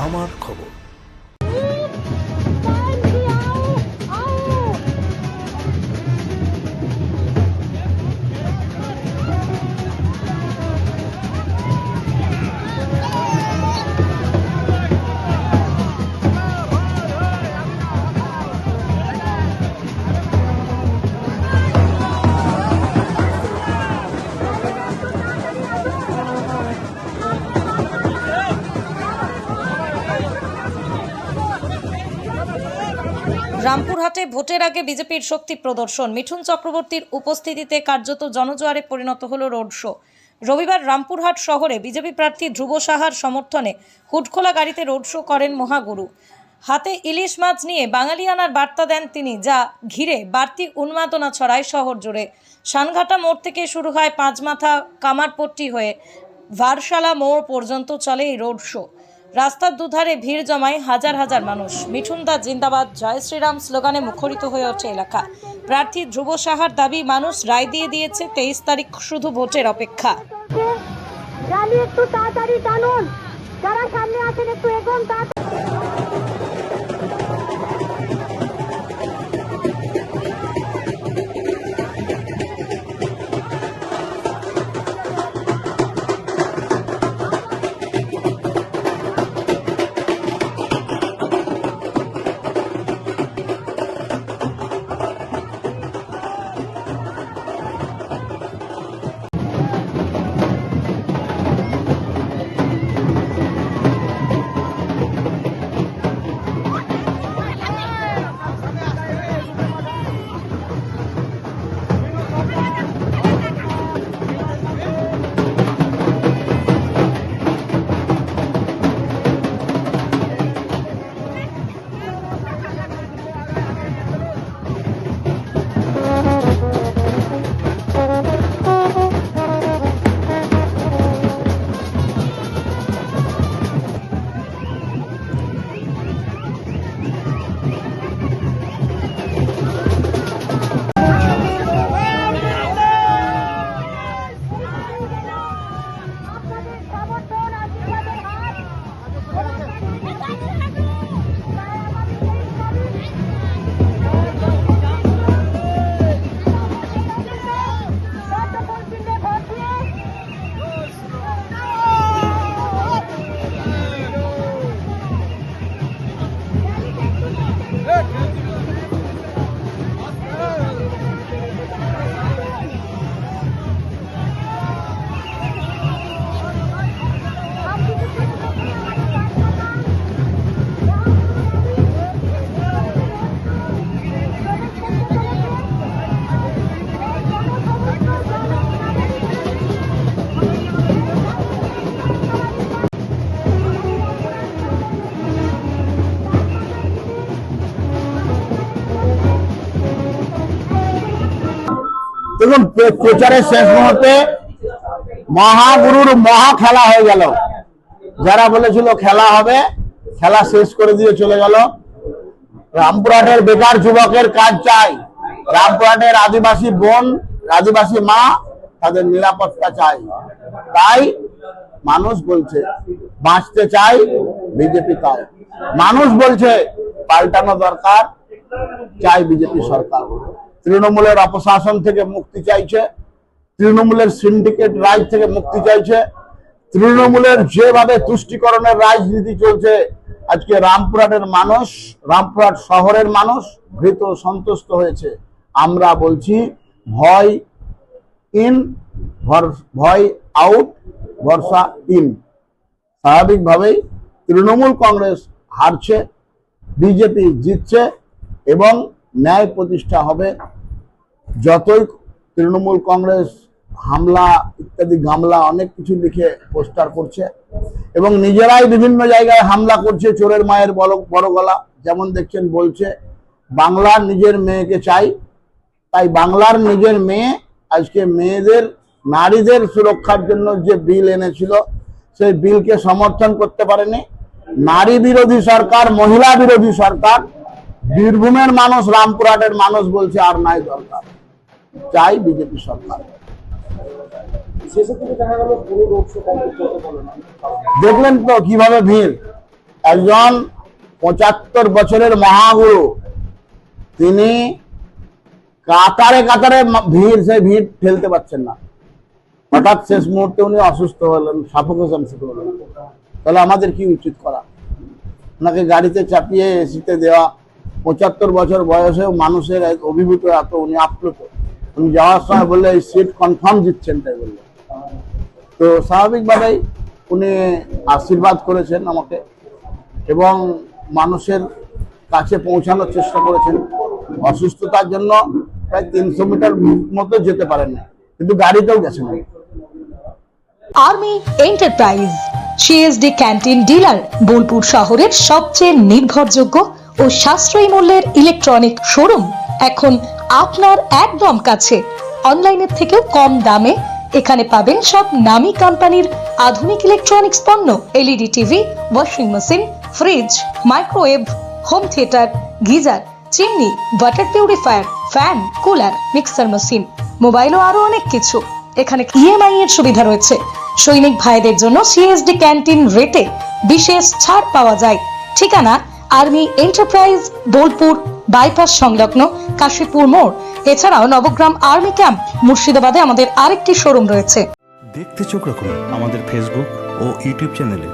আমার খবর। রামপুরহাটে ভোটের আগে বিজেপির শক্তি প্রদর্শন, মিঠুন চক্রবর্তীর উপস্থিতিতে কার্যত জনজোয়ারে পরিণত হলো রোড শো। রবিবার রামপুরহাট শহরে বিজেপি প্রার্থী ধ্রুব সাহার সমর্থনে হুডখোলা গাড়িতে রোড শো করেন মহাগুরু। হাতে ইলিশ মাছ নিয়ে বাঙালিয়ানার বার্তা দেন তিনি, যা ঘিরে বাড়তি উন্মাদনা ছড়ায় শহর জুড়ে। সানঘাটা মোড় থেকে শুরু হয় পাঁচমাথা কামারপট্টি হয়ে ভারশালা মোড় পর্যন্ত চলে এই রোড শো। রাস্তার দুধারে ভিড় জমায় হাজার হাজার মানুষ। মিঠুন দা জিন্দাবাদ, জয় শ্রীরাম স্লোগানে মুখরিত হয়ে ওঠে এলাকা। প্রার্থী ধ্রুব সাহার দাবি, মানুষ রায় দিয়ে দিয়েছে, 23 তারিখ শুধু ভোটের অপেক্ষা। একটু তাড়াতাড়ি টানুন, যারা সামনে আছেন একটু এগোন। দেখুন, প্রচারের শেষ মুহূর্তে মহাগুরুর মহা খেলা হয়ে গেল। যারা বলেছিল খেলা হবে, খেলা শেষ করে দিয়ে চলে গেল। রামপুরহাটের বেকার যুবকের কাজ চাই, রামপুরহাটের আদিবাসী বোন, আদিবাসী মা, তাদের নিরাপত্তা চাই। তাই মানুষ বলছে বাঁচতে চাই, বিজেপি চাই। মানুষ বলছে পাল্টানো দরকার, চাই বিজেপি সরকার। তৃণমূলের অপশাসন থেকে মুক্তি চাইছে, তৃণমূলের সিন্ডিকেট রাজ থেকে মুক্তি চাইছে। তৃণমূলের যেভাবে তুষ্টিকরণের রাজনীতি চলছে, আজকে রামপুরহাটের মানুষ, রামপুরহাট শহরের মানুষ ভীত সন্তুষ্ট হয়েছে। আমরা বলছি ভয় ইন, ভয় আউট, ভরসা ইন। স্বাভাবিকভাবেই তৃণমূল কংগ্রেস হারছে, বিজেপি জিতছে এবং ন্যায় প্রতিষ্ঠা হবে। যতই তৃণমূল কংগ্রেস হামলা ইত্যাদি গামলা অনেক কিছু লিখে পোস্টার করছে এবং নিজেরাই বিভিন্ন জায়গায় হামলা করছে, চোরের মায়ের বড় গলা, যেমন দেখছেন বলছে বাংলার নিজের মেয়েকে চাই। তাই বাংলার নিজের মেয়ে আজকে মেয়েদের, নারীদের সুরক্ষার জন্য যে বিল এনেছিল, সেই বিলকে সমর্থন করতে পারেনি। নারী বিরোধী সরকার, মহিলা বিরোধী সরকার। বীরভূমের মানুষ, রামপুরহাটের মানুষ বলছে আর নাই দরকার, চাই বিজেপি সরকার। দেখলেন তো কিভাবে ভিড়, একজন 75 বছরের মহাগুরু, তিনি কাতারে কাতারে ভিড়, সেই ভিড় ঠেলতে পারছেন না, হঠাৎ শেষ মুহূর্তে উনি অসুস্থ হলেন, সাফোকেশন শুরু হলেন। তাহলে আমাদের কি উচিত করা? ওনাকে গাড়িতে চাপিয়ে এসিতে দেওয়া, 75 বছর বয়সেও মানুষের অভিভূত, এত উনি আপ্লুত। উনি যাওয়ার সময় বললে এই সিট কনফার্ম দিচ্ছেন, তাই বললেন। তো স্বাভাবিকভাবেই উনি আশীর্বাদ করেছেন আমাকে এবং মানুষের কাছে পৌঁছানোর চেষ্টা করেছেন। অসুস্থতার জন্য প্রায় 300 মিটার মতো যেতে পারেন না, কিন্তু গাড়িতেও গেছেন। Army enterprise CSD canteen dealer, Bolpur শহরের সবচেয়ে নির্ভরযোগ্য ও সাশ্রয়ী মূল্যের ইলেকট্রনিক শোরুম এখন আপনার একদম কাছে। অনলাইনের থেকেও কম দামে এখানে পাবেন সব নামী কোম্পানির আধুনিক ইলেকট্রনিক্স পণ্য, LED TV, washing machine, fridge, microwave, home theatre, geyser, chimney, water purifier, fan, cooler, mixer machine, mobile ও আরো অনেক কিছু। এখানে ইএমআই এর সুবিধা রয়েছে। সৈনিক ভাইদের জন্য সিএসডি ক্যান্টিন রেটে বিশেষ ছাড় পাওয়া যায়। ঠিকানা আর্মি এন্টারপ্রাইজ, বোলপুর বাইপাস সংলগ্ন কাশীপুর মোড়। এছাড়াও নবগ্রাম আর্মি ক্যাম্প মুর্শিদাবাদে আমাদের আরেকটি শোরুম রয়েছে। দেখতে চোখ রাখুন আমাদের ফেসবুক ও ইউটিউব চ্যানেলে।